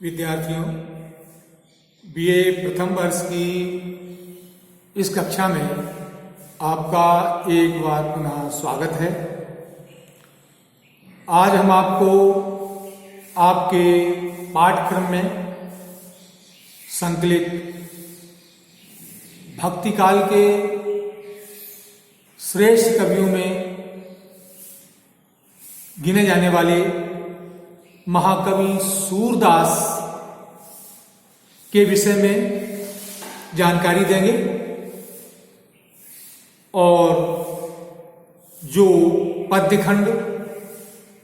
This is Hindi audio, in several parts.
विद्यार्थियों, बीए प्रथम वर्ष की इस कक्षा में आपका एक बार पुनः स्वागत है। आज हम आपको आपके पाठ्यक्रम में संकलित भक्ति काल के श्रेष्ठ कवियों में गिने जाने वाले महाकवि सूरदास के विषय में जानकारी देंगे और जो पद्यखंड,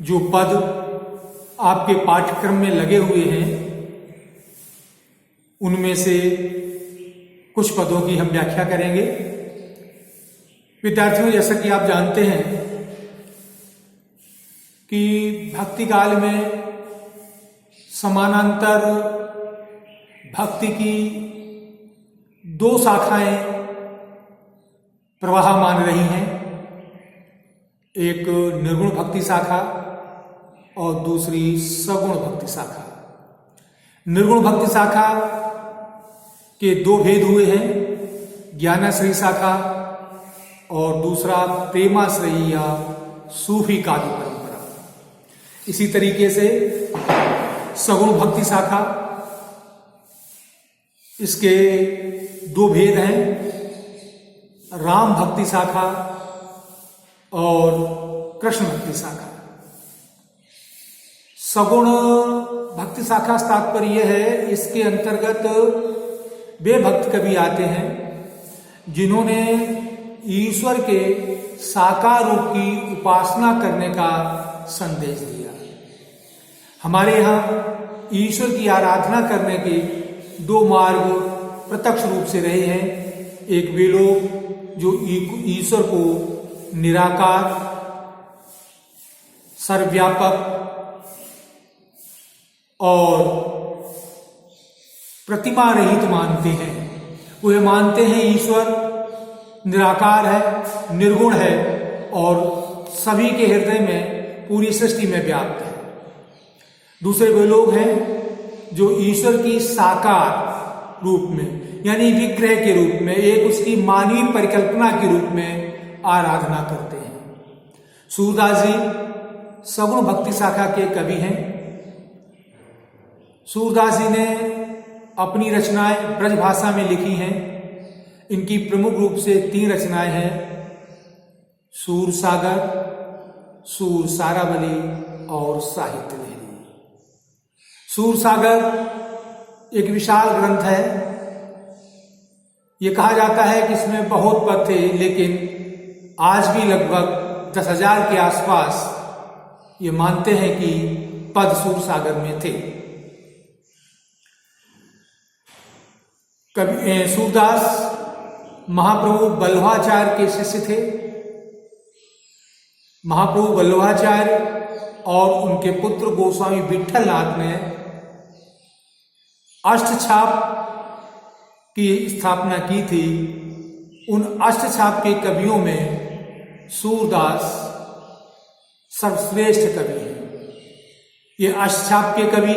जो पद आपके पाठ्यक्रम में लगे हुए हैं, उनमें से कुछ पदों की हम व्याख्या करेंगे। विद्यार्थियों, जैसा कि आप जानते हैं कि भक्ति काल में समानांतर भक्ति की दो शाखाएं प्रवाहमान रही हैं, एक निर्गुण भक्ति शाखा और दूसरी सगुण भक्ति शाखा। निर्गुण भक्ति शाखा के दो भेद हुए हैं, ज्ञानाश्रयी शाखा और दूसरा प्रेमाश्रयी या सूफी काव्य परंपरा। इसी तरीके से सगुण भक्ति शाखा, इसके दो भेद हैं, राम भक्ति शाखा और कृष्ण भक्ति शाखा। सगुण भक्ति शाखा से तात्पर्य है, इसके अंतर्गत वे भक्त कवि आते हैं जिन्होंने ईश्वर के साकार रूप की उपासना करने का संदेश दिया। हमारे यहाँ ईश्वर की आराधना करने के दो मार्ग प्रत्यक्ष रूप से रहे हैं। एक वे लोग जो ईश्वर को निराकार, सर्वव्यापक और प्रतिमा रहित मानते हैं। वे मानते हैं ईश्वर निराकार है, निर्गुण है और सभी के हृदय में, पूरी सृष्टि में व्याप्त है। दूसरे वे लोग हैं जो ईश्वर की साकार रूप में, यानी विग्रह के रूप में, एक उसकी मानवीय परिकल्पना के रूप में आराधना करते हैं। सूरदास जी सगुण भक्ति शाखा के कवि हैं। सूरदास जी ने अपनी रचनाएं ब्रज भाषा में लिखी हैं। इनकी प्रमुख रूप से 3 रचनाएं हैं, सूरसागर, सूरसारावली और साहित्य लहरी। सूरसागर एक विशाल ग्रंथ है। ये कहा जाता है कि इसमें बहुत पद थे, लेकिन आज भी लगभग 10,000 के आसपास ये मानते हैं कि पद सूरसागर में थे। सूरदास महाप्रभु बल्लभाचार्य के शिष्य थे। महाप्रभु बल्लभाचार्य और उनके पुत्र गोस्वामी विट्ठलनाथ ने अष्टछाप की स्थापना की थी। उन अष्टछाप के कवियों में सूरदास सर्वश्रेष्ठ कवि हैं। ये अष्टछाप के कवि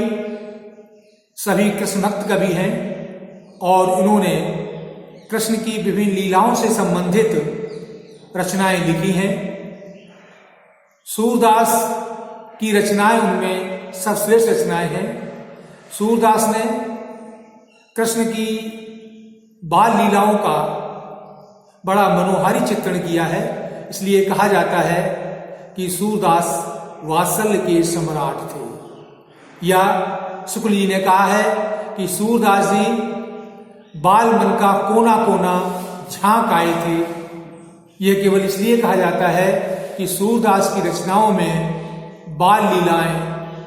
सभी कृष्ण भक्त कवि हैं और इन्होंने कृष्ण की विभिन्न लीलाओं से संबंधित रचनाएं लिखी हैं। सूरदास की रचनाएं उनमें सर्वश्रेष्ठ रचनाएं हैं। सूरदास ने कृष्ण की बाल लीलाओं का बड़ा मनोहारी चित्रण किया है। इसलिए कहा जाता है कि सूरदास वात्सल्य के सम्राट थे। या शुक्ल जी ने कहा है कि सूरदास जी बाल मन का कोना कोना झांक आए थे। यह केवल इसलिए कहा जाता है कि सूरदास की रचनाओं में बाल लीलाएं,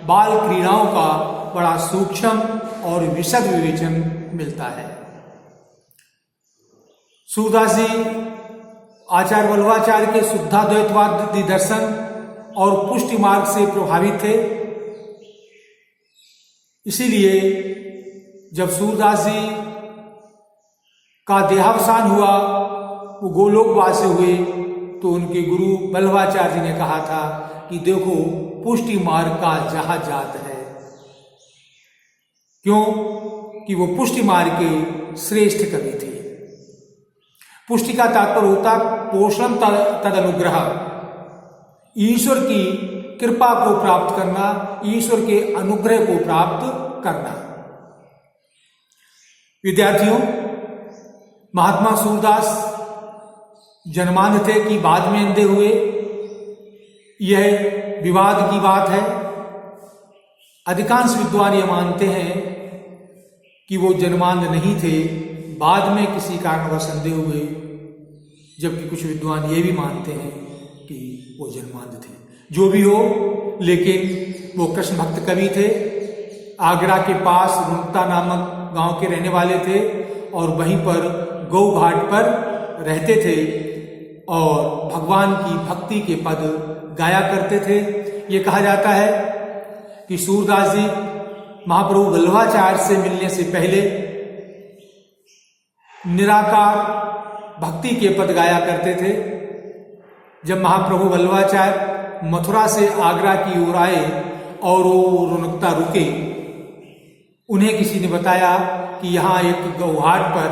बाल क्रीड़ाओं का बड़ा सूक्ष्म और विशद विवेचन मिलता है। सूरदास जी आचार्य वल्लभाचार्य के शुद्धाद्वैतवादी दर्शन और पुष्टि मार्ग से प्रभावित थे। इसीलिए जब सूरदास जी का देहावसान हुआ, वो गोलोकवास हुए, तो उनके गुरु वल्लभाचार्य जी ने कहा था कि देखो पुष्टि मार्ग का जहां जात है, क्यों कि वो पुष्टि मार्ग के श्रेष्ठ कवि थे। पुष्टि का तात्पर्य होता पोषण तद अनुग्रह, ईश्वर की कृपा को प्राप्त करना, ईश्वर के अनुग्रह को प्राप्त करना। विद्यार्थियों, महात्मा सूरदास जन्मांध थे कि बाद में अंधे हुए, यह विवाद की बात है। अधिकांश विद्वान ये मानते हैं कि वो जन्मांध नहीं थे, बाद में किसी कारणवश अंधे हुए, जबकि कुछ विद्वान ये भी मानते हैं कि वो जन्मांध थे। जो भी हो, लेकिन वो कृष्ण भक्त कवि थे। आगरा के पास रुनकता नामक गांव के रहने वाले थे और वहीं पर गौ घाट पर रहते थे और भगवान की भक्ति के पद गाया करते थे। ये कहा जाता है कि सूरदास जी महाप्रभु वल्लभाचार्य से मिलने से पहले निराकार भक्ति के पद गाया करते थे। जब महाप्रभु वल्लभाचार्य मथुरा से आगरा की ओर आए और वो रुनकता रुके, उन्हें किसी ने बताया कि यहाँ एक गौघाट पर,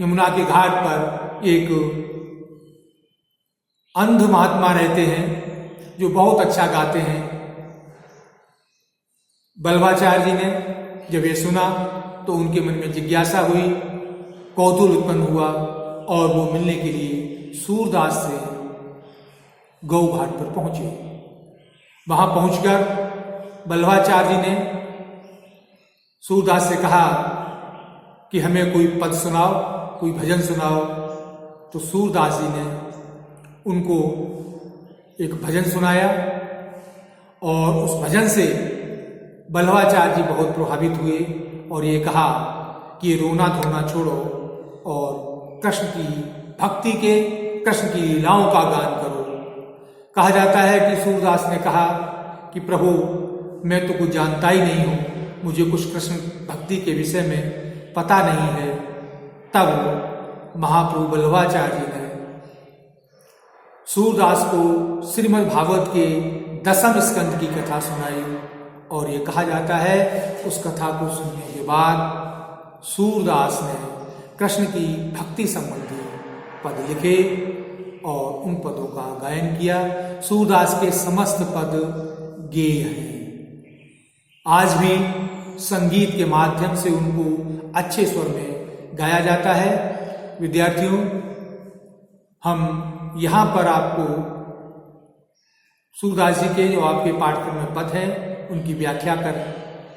यमुना के घाट पर एक अंध महात्मा रहते हैं जो बहुत अच्छा गाते हैं। वल्लभाचार्य जी ने जब ये सुना तो उनके मन में जिज्ञासा हुई, कौतूहल उत्पन्न हुआ और वो मिलने के लिए सूरदास से गौ घाट पर पहुंचे। वहां पहुंचकर वल्लभाचार्य जी ने सूरदास से कहा कि हमें कोई पद सुनाओ, कोई भजन सुनाओ। तो सूरदास जी ने उनको एक भजन सुनाया और उस भजन से वल्लभाचार्य जी बहुत प्रभावित हुए और ये कहा कि ये रोना धोना छोड़ो और कृष्ण की भक्ति के, कृष्ण की लीलाओं का गान करो। कहा जाता है कि सूरदास ने कहा कि प्रभु, मैं तो कुछ जानता ही नहीं हूं, मुझे कुछ कृष्ण भक्ति के विषय में पता नहीं है। तब महाप्रभु वल्लभाचार्य जी ने सूरदास को श्रीमद् भागवत के 10वें स्कंद की कथा सुनाई और ये कहा जाता है उस कथा को सुनने के बाद सूरदास ने कृष्ण की भक्ति संबंधी पद लिखे और उन पदों का गायन किया। सूरदास के समस्त पद गेय हैं। आज भी संगीत के माध्यम से उनको अच्छे स्वर में गाया जाता है। विद्यार्थियों, हम यहाँ पर आपको सूरदास जी के जो आपके पाठ्यक्रम में पद हैं उनकी व्याख्या कर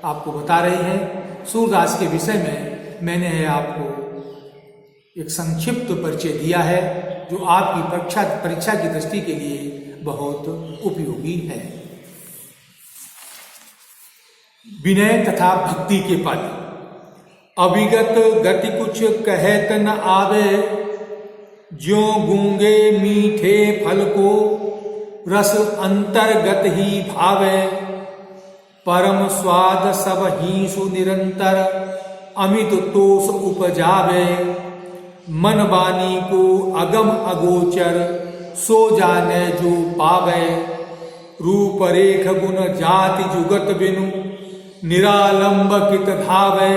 आपको बता रहे हैं। सूरदास के विषय में मैंने आपको एक संक्षिप्त परिचय दिया है जो आपकी परीक्षा की दृष्टि के लिए बहुत उपयोगी है। विनय तथा भक्ति के पद। अविगत गति कुछ कहत न आवे, ज्यों गूंगे मीठे फल को रस अंतर्गत ही भावे। परम स्वाद सब ही सुनिरंतर अमित तोष उपजावे। मन वाणी को अगम अगोचर सो जाने जो पावे। रूप रेख गुण जाति जुगत बिनु निरालंब कित धावे।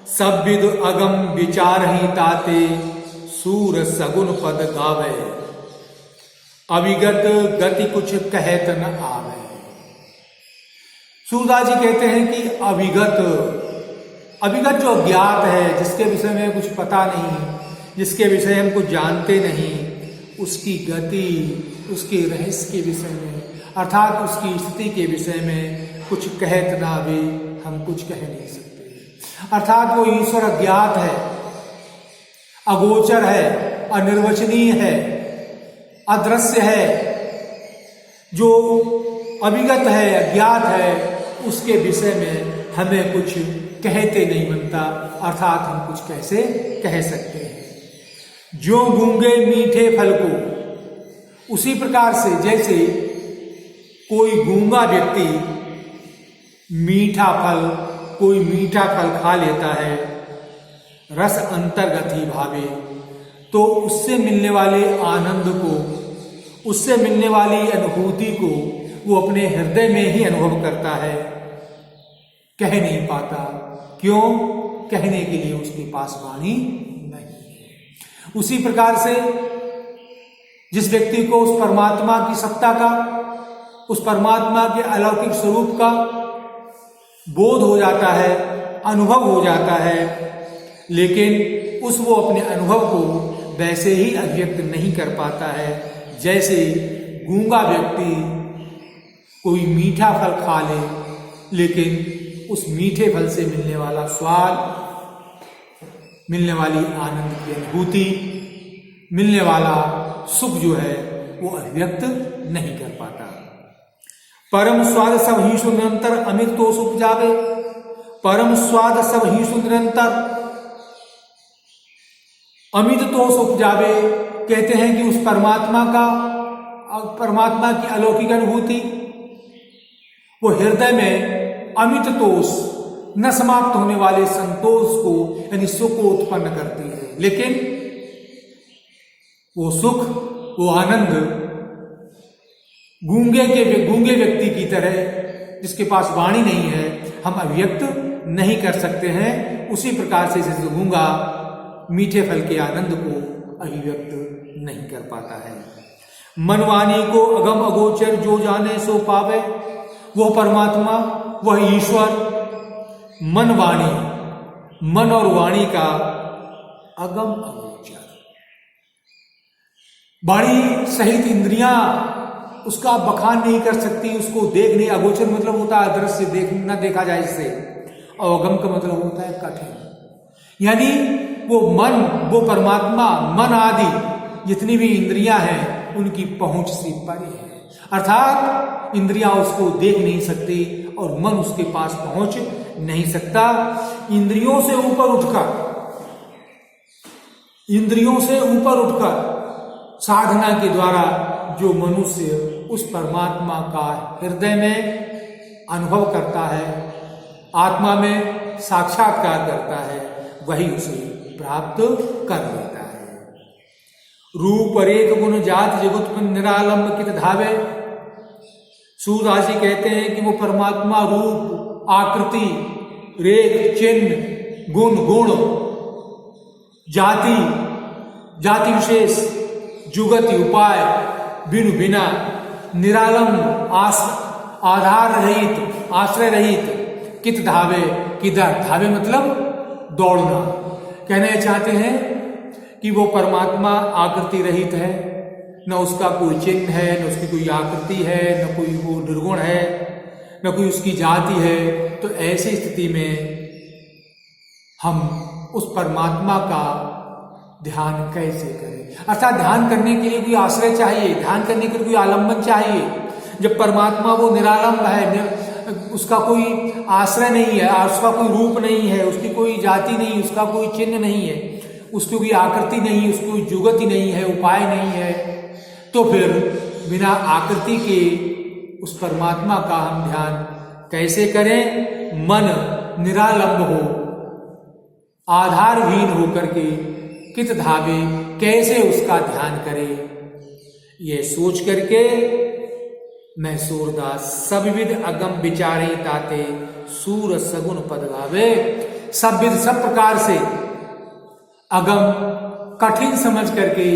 सब विद अगम विचार ही ताते सूर सगुन पद गावे। अविगत गति कुछ कहत न आवे। सूरदास जी कहते हैं कि अविगत जो अज्ञात है, जिसके विषय में कुछ पता नहीं, जिसके विषय हम कुछ जानते नहीं, उसकी गति, उसके रहस्य के विषय में अर्थात उसकी स्थिति के विषय में कुछ कहत ना भी हम कुछ कह नहीं सकते। अर्थात वो ईश्वर अज्ञात है, अगोचर है, अनिर्वचनीय है, अदृश्य है। जो अविगत है, अज्ञात है, उसके विषय में हमें कुछ कहते नहीं बनता, अर्थात हम कुछ कैसे कह सकते हैं। जो गूंगे मीठे फल को, उसी प्रकार से जैसे कोई गूंगा व्यक्ति कोई मीठा फल खा लेता है, रस अंतर्गत ही भावे, तो उससे मिलने वाले आनंद को, उससे मिलने वाली अनुभूति को वो अपने हृदय में ही अनुभव करता है। कह नहीं पाता। क्यों? कहने के लिए उसके पास वाणी नहीं है। उसी प्रकार से जिस व्यक्ति को उस परमात्मा की सत्ता का, उस परमात्मा के अलौकिक स्वरूप का बोध हो जाता है, अनुभव हो जाता है, लेकिन वो अपने अनुभव को वैसे ही अभिव्यक्त नहीं कर पाता है जैसे गूंगा व्यक्ति कोई मीठा फल खा ले, लेकिन उस मीठे फल से मिलने वाला स्वाद, मिलने वाली आनंद की अनुभूति, मिलने वाला सुख जो है वो अभिव्यक्त नहीं कर पाता। परम स्वाद सब ही सु निरंतर अमित तो सुख जावे। परम स्वाद सब ही सु निरंतर अमित तो सुख जावे। कहते हैं कि उस परमात्मा की अलौकिक अनुभूति वो हृदय में अमित तोष, न समाप्त होने वाले संतोष को यानी सुख को उत्पन्न करती है। लेकिन वो सुख, वो आनंद गूंगे व्यक्ति की तरह, जिसके पास वाणी नहीं है, हम अभिव्यक्त नहीं कर सकते हैं। उसी प्रकार से जैसे गूंगा मीठे फल के आनंद को अभिव्यक्त नहीं कर पाता है। मनवाणी को अगम अगोचर जो जाने सो पावे। वह परमात्मा, वह ईश्वर मन वाणी, मन और वाणी का अगम अगोचर, वाणी सहित इंद्रियां उसका बखान नहीं कर सकती, उसको देख नहीं। अगोचर मतलब होता है अदृश्य, देख न देखा जाए इससे। और अगम का मतलब होता है कठिन। यानी वो मन, वो परमात्मा, मन आदि जितनी भी इंद्रियां हैं उनकी पहुंच से परे है। अर्थात इंद्रियां उसको देख नहीं सकती और मन उसके पास पहुंच नहीं सकता। इंद्रियों से ऊपर उठकर साधना के द्वारा जो मनुष्य उस परमात्मा का हृदय में अनुभव करता है, आत्मा में साक्षात्कार करता है, वही उसे प्राप्त कर लेता है। रूप अरेक गुण जात जगत में निरालंब कित धावे। सूरदास जी कहते हैं कि वो परमात्मा रूप, आकृति, रेख, चिन्ह, गुण, जाति विशेष, जुगति, उपाय, बिनु बिना, निरालंब, आधार रहित, आश्रय रहित, कित धावे, किधर धावे मतलब दौड़ना। कहना चाहते हैं कि वो परमात्मा आकृति रहित है, न उसका कोई चिन्ह है, न उसकी कोई आकृति है, न कोई वो निर्गुण है, न कोई उसकी जाति है। तो ऐसी स्थिति में हम उस परमात्मा का ध्यान कैसे करें? अर्थात ध्यान करने के लिए कोई आश्रय चाहिए, ध्यान करने के लिए कोई आलंबन चाहिए। जब परमात्मा वो निरालंब है, उसका कोई आश्रय नहीं है, उसका कोई रूप नहीं है, उसकी कोई जाति नहीं, उसका कोई चिन्ह नहीं है, उसकी कोई आकृति नहीं, उसकी कोई जुगति नहीं है, उपाय नहीं है, तो फिर बिना आकृति के उस परमात्मा का हम ध्यान कैसे करें? मन निरालंब हो, आधारहीन होकर के कित धावे, कैसे उसका ध्यान करें? ये सोच करके मैं सूरदास सबविद अगम विचारे ताते सूर सगुन पद गावे। सबविद सब प्रकार से, अगम कठिन समझ करके,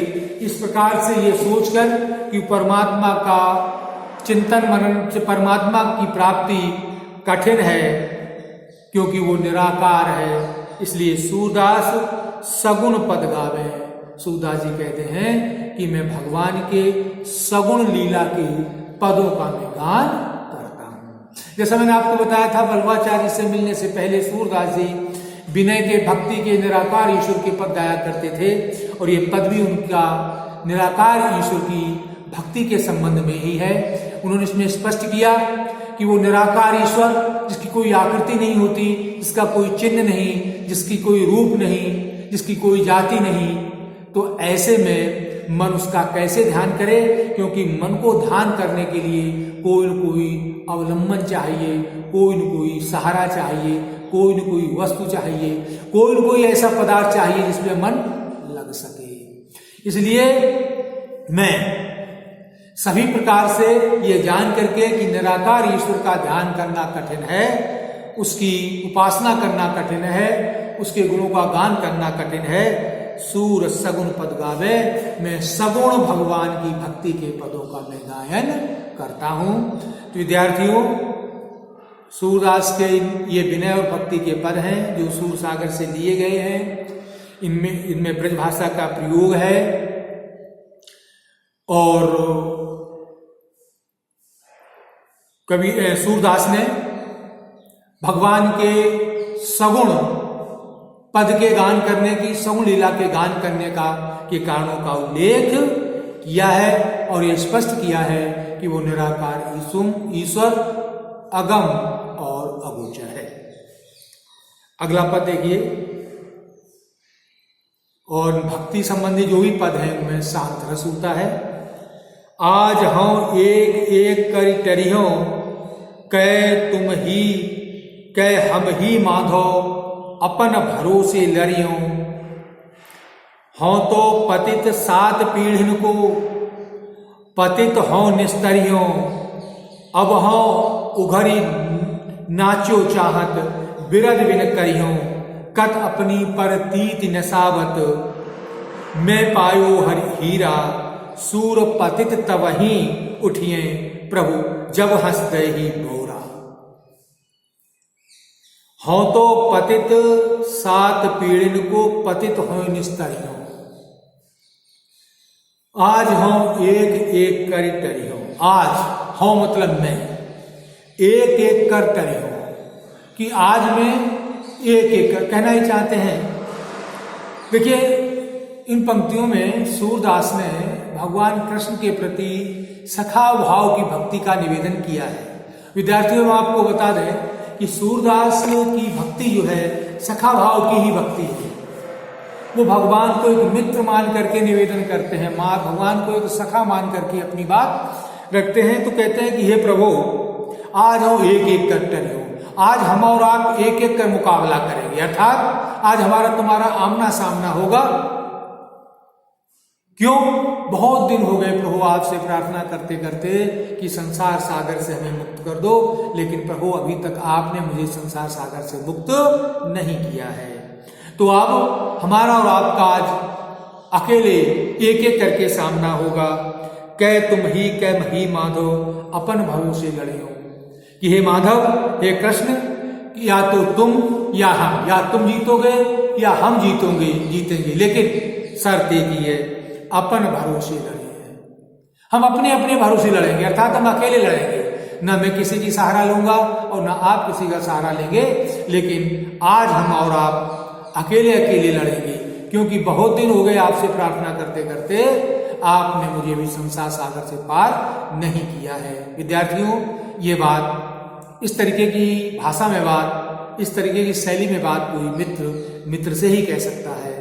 इस प्रकार से ये सोचकर कि परमात्मा का चिंतन मनन से परमात्मा की प्राप्ति कठिन है क्योंकि वो निराकार है, इसलिए सूरदास सगुण पद गावे। सूरदास जी कहते हैं कि मैं भगवान के सगुण लीला के पदों का मैं गान करता हूं। जैसा मैंने आपको बताया था, वल्लभाचार्य से मिलने से पहले सूरदास जी विनय के, भक्ति के, निराकार ईश्वर के पद गाया करते थे और ये पद भी उनका निराकार ईश्वर की भक्ति के संबंध में ही है। उन्होंने इसमें स्पष्ट किया कि वो निराकार ईश्वर जिसकी कोई आकृति नहीं होती, जिसका कोई चिन्ह नहीं, जिसकी कोई रूप नहीं, जिसकी कोई जाति नहीं, तो ऐसे में मन उसका कैसे ध्यान करे? क्योंकि मन को ध्यान करने के लिए कोई न कोई अवलंबन चाहिए, कोई न कोई सहारा चाहिए, कोई न कोई वस्तु चाहिए, कोई न कोई ऐसा पदार्थ चाहिए जिसमें मन लग सके। इसलिए मैं सभी प्रकार से ये जान करके कि निराकार ईश्वर का ध्यान करना कठिन है, उसकी उपासना करना कठिन है, उसके गुणों का गान करना कठिन है। सूर सगुण पद गावे, मैं सगुण भगवान की भक्ति के पदों का मैं गायन करता हूं। तो विद्यार्थियों, सूरदास के ये विनय और भक्ति के पद हैं जो सूर सागर से लिए गए हैं। इनमें ब्रज भाषा का प्रयोग है और कवि सूरदास ने भगवान के सगुण पद के गान करने की, सगुण लीला के गान करने के कारणों का उल्लेख किया है और ये स्पष्ट किया है कि वो निराकार ईश्वर अगम और अगोचर है। अगला पद देखिए, और भक्ति संबंधी जो भी पद हैं उनमें शांत रस होता है। आज हम एक एक कर टरियों, कै तुम ही कै हम ही माधव, अपन भरोसे लरियों। हों तो पतित सात पीढ़िन को, पतित हों निस्तरियों। अब हों उघरी नाचो चाहत, बिरद बिन करियों। कत अपनी पर तीत नसावत, मैं पायो हर हीरा। सूर पतित तवहीं उठिए, प्रभु जब हंस दे ही भोरा। हों तो पतित सात पीड़िन को, पतित हो निस्तरियों। आज हों एक एक कर टरियों। आज हों मतलब मैं, एक एक कर टरियों, कि आज मैं एक एक कर कहना ही चाहते हैं। देखिए, इन पंक्तियों में सूरदास ने भगवान कृष्ण के प्रति सखा भाव की भक्ति का निवेदन किया है। विद्यार्थियों, आपको बता दें कि सूरदास की भक्ति जो है सखा भाव की ही भक्ति है। वो भगवान को एक मित्र मान करके निवेदन करते हैं, मां भगवान को एक सखा मान करके अपनी बात रखते हैं। तो कहते हैं कि हे प्रभु, आज हम एक एक कर टरियों, आज हम और आप एक एक कर मुकाबला करेंगे, अर्थात आज हमारा तुम्हारा आमना सामना होगा। क्यों? बहुत दिन हो गए प्रभु आपसे प्रार्थना करते करते कि संसार सागर से हमें मुक्त कर दो, लेकिन प्रभु अभी तक आपने मुझे संसार सागर से मुक्त नहीं किया है। तो अब हमारा और आपका आज अकेले एक एक करके सामना होगा। कै तुम ही कै मही माधव, अपन भरोसे लड़ियों। कि हे माधव, हे कृष्ण, या तो तुम या हम, या तुम जीतोगे या हम जीतेंगे, लेकिन शर्त एक ही है, अपन भरोसे लड़ेंगे। हम अपने अपने भरोसे लड़ेंगे, अर्थात हम अकेले लड़ेंगे। न मैं किसी की सहारा लूंगा और न आप किसी का सहारा लेंगे, लेकिन आज हम और आप अकेले अकेले लड़ेंगे। क्योंकि बहुत दिन हो गए आपसे प्रार्थना करते करते, आपने मुझे भी संसार सागर से पार नहीं किया है। विद्यार्थियों, ये बात, इस तरीके की भाषा में बात, इस तरीके की शैली में बात कोई मित्र से ही कह सकता है,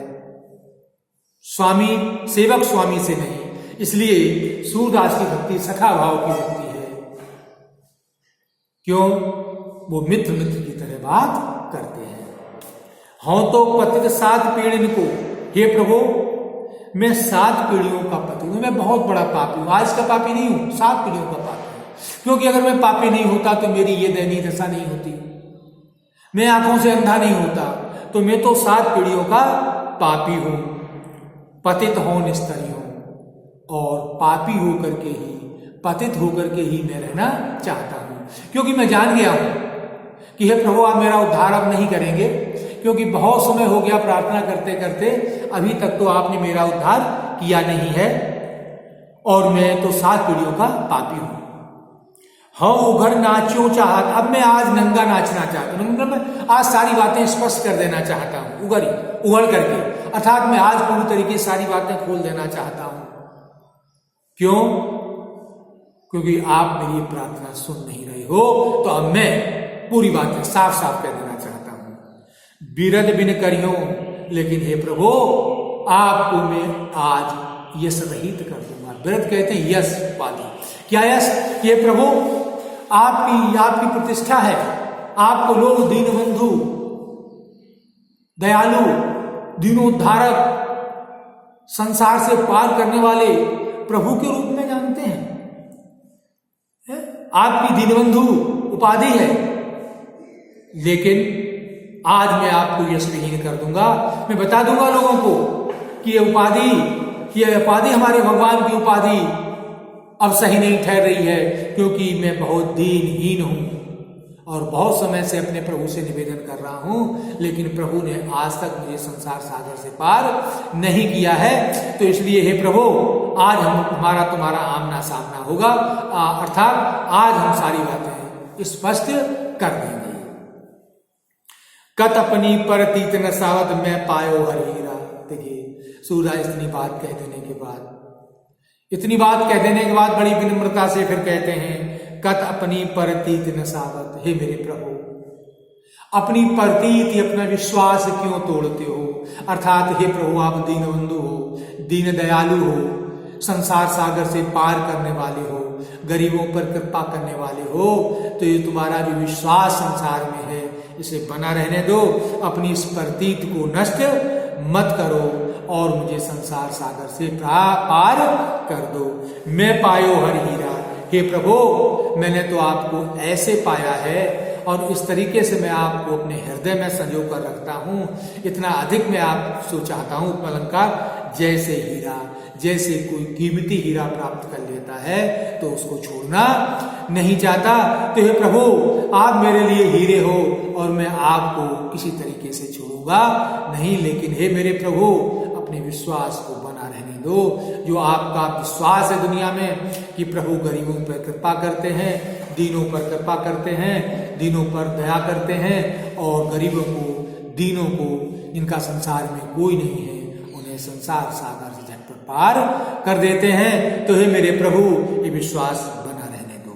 स्वामी सेवक स्वामी से नहीं। इसलिए सूरदास की भक्ति सखा भाव की भक्ति है। क्यों? वो मित्र की तरह बात करते हैं। हों तो पतित सात पीढ़िन को, हे प्रभु मैं 7 पीढ़ियों का पति हूं, मैं बहुत बड़ा पापी हूं। आज का पापी नहीं हूं, 7 पीढ़ियों का पापी हूं। क्योंकि अगर मैं पापी नहीं होता तो मेरी ये दयनीय दशा नहीं होती, मैं आंखों से अंधा नहीं होता। तो मैं तो 7 पीढ़ियों का पापी हूं। पतित हो निस्तरियों, और पापी होकर के ही, पतित होकर के ही मैं रहना चाहता हूं। क्योंकि मैं जान गया हूं कि हे प्रभु आप मेरा उद्धार अब नहीं करेंगे, क्योंकि बहुत समय हो गया प्रार्थना करते करते, अभी तक तो आपने मेरा उद्धार किया नहीं है, और मैं तो 7 पीढ़ियों का पापी हूं। हाँ उघड़ नाचो चाहत, अब मैं आज नंगा नाचना चाहता हूं, मतलब आज सारी बातें स्पष्ट कर देना चाहता हूं, उघड़ करके, अर्थात मैं आज पूरी तरीके से सारी बातें खोल देना चाहता हूं। क्यों? क्योंकि आप मेरी प्रार्थना सुन नहीं रहे हो, तो अब मैं पूरी बातें साफ साफ कह देना चाहता हूं। बिरद बिन करियों, लेकिन हे प्रभु आपको मैं आज यश रहित कर दूंगा। बिरद कहते हैं यश उपाधि। क्या यश? ये प्रभु आपकी प्रतिष्ठा है, आपको लोग दीन बंधु, दयालु, दीनोद्धारक, संसार से पार करने वाले प्रभु के रूप में जानते हैं। आपकी दीनबंधु उपाधि है, लेकिन आज मैं आपको यश विहीन कर दूंगा। मैं बता दूंगा लोगों को कि ये उपाधि हमारे भगवान की उपाधि अब सही नहीं ठहर रही है, क्योंकि मैं बहुत दीनहीन हूं और बहुत समय से अपने प्रभु से निवेदन कर रहा हूं, लेकिन प्रभु ने आज तक मुझे संसार सागर से पार नहीं किया है। तो इसलिए हे प्रभु, आज हमारा तुम्हारा आमना सामना होगा, अर्थात आज हम सारी बातें स्पष्ट कर देंगे। कत अपनी परतीत न सावत मैं पायो हरीरा। देखिए, सूरदास इतनी बात कह देने के बाद बड़ी विनम्रता से फिर कहते हैं, कत अपनी परतीत न सावत। हे मेरे प्रभु, अपनी परतीत, अपना विश्वास क्यों तोड़ते हो? अर्थात हे प्रभु, आप दीन बंधु हो, दीन दयालु हो, संसार सागर से पार करने वाले हो, गरीबों पर कृपा करने वाले हो। तो ये तुम्हारा जो विश्वास संसार में है, इसे बना रहने दो, अपनी इस प्रतीत को नष्ट मत करो और मुझे संसार सागर से पार कर दो। मैं पायो हर हीरा। हे प्रभु, मैंने तो आपको ऐसे पाया है और इस तरीके से मैं आपको अपने हृदय में संजो कर रखता हूं, इतना अधिक मैं आपसे चाहता हूं उपमलंकार, जैसे हीरा, जैसे कोई कीमती हीरा प्राप्त कर लेता है तो उसको छोड़ना नहीं चाहता। तो हे प्रभु, आप मेरे लिए हीरे हो और मैं आपको किसी तरीके से छोड़ूंगा नहीं, लेकिन हे मेरे प्रभु, अपने विश्वास को बना रहने दो। जो आपका विश्वास है दुनिया में कि प्रभु गरीबों पर कृपा करते हैं, दीनों पर कृपा करते हैं, दीनों पर दया करते हैं और गरीबों को, दीनों को, जिनका संसार में कोई नहीं है, उन्हें संसार सागर से झटपट पार कर देते हैं। तो हे मेरे प्रभु, ये विश्वास बना रहने दो।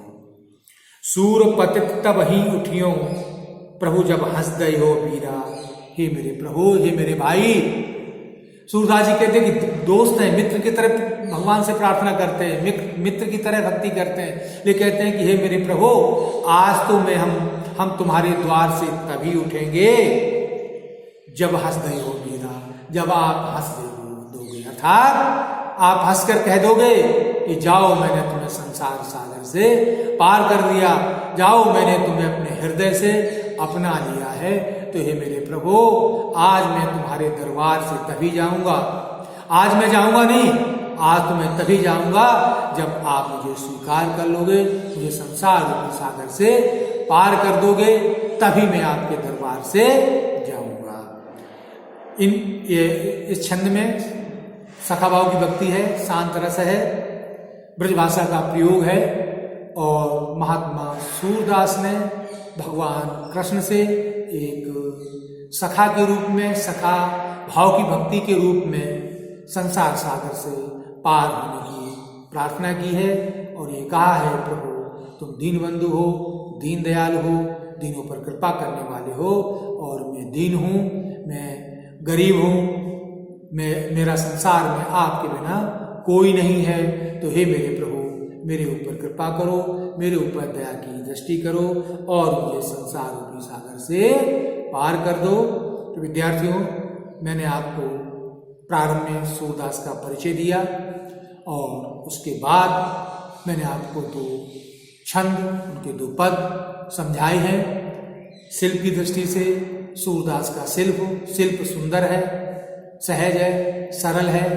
सूर पतित तब ही उठियो, प्रभु जब हंस गए हो पीरा। हे मेरे प्रभु, हे मेरे भाई, सूरदास जी कहते हैं कि दोस्त हैं, मित्र की तरह भगवान से प्रार्थना करते हैं, मित्र की तरह भक्ति करते हैं, लेकिन कहते हैं कि हे मेरे प्रभु, आज तो हम तुम्हारे द्वार से तभी उठेंगे जब हंस गए हो मीरा, जब आप हंस दोगे, अर्थात आप हंसकर कह दोगे कि जाओ, मैंने तुम्हें संसार सागर से पार कर दिया, जाओ, मैंने तुम्हें अपने हृदय से अपना लिया है। तो हे मेरे प्रभु, आज मैं तुम्हारे दरबार से तभी जाऊंगा, आज मैं जाऊंगा नहीं, आज तो मैं तभी जाऊंगा जब आप मुझे स्वीकार कर लोगे, मुझे संसार रूपी सागर से पार कर दोगे, तभी मैं आपके दरबार से जाऊंगा। इस छंद में सखा भाव की भक्ति है, शांत रस है, ब्रजभाषा का प्रयोग है और महात्मा सूरदास ने भगवान कृष्ण से एक सखा के रूप में, सखा भाव की भक्ति के रूप में संसार सागर से पार होने की प्रार्थना की है और ये कहा है, प्रभु तुम दीन बंधु हो, दीन दयालु हो, दीनों पर कृपा करने वाले हो और मैं दीन हूँ, मैं गरीब हूँ, मेरा संसार में आपके बिना कोई नहीं है। तो हे मेरे प्रभु, मेरे ऊपर कृपा करो, मेरे ऊपर दया की दृष्टि करो और मुझे संसार रूपी सागर से पार कर दो। तो विद्यार्थियों, मैंने आपको प्रारंभ में सूरदास का परिचय दिया और उसके बाद मैंने आपको 2 छंद, उनके 2 पद समझाए हैं। शिल्प की दृष्टि से सूरदास का शिल्प सुंदर है, सहज है, सरल है,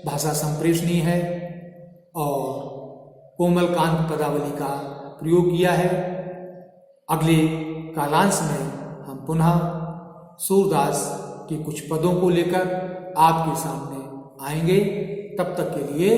भाषा संप्रेषणीय है और कोमल कांत पदावली का प्रयोग किया है। अगले कालांश में हम पुनः सूरदास के कुछ पदों को लेकर आपके सामने आएंगे। तब तक के लिए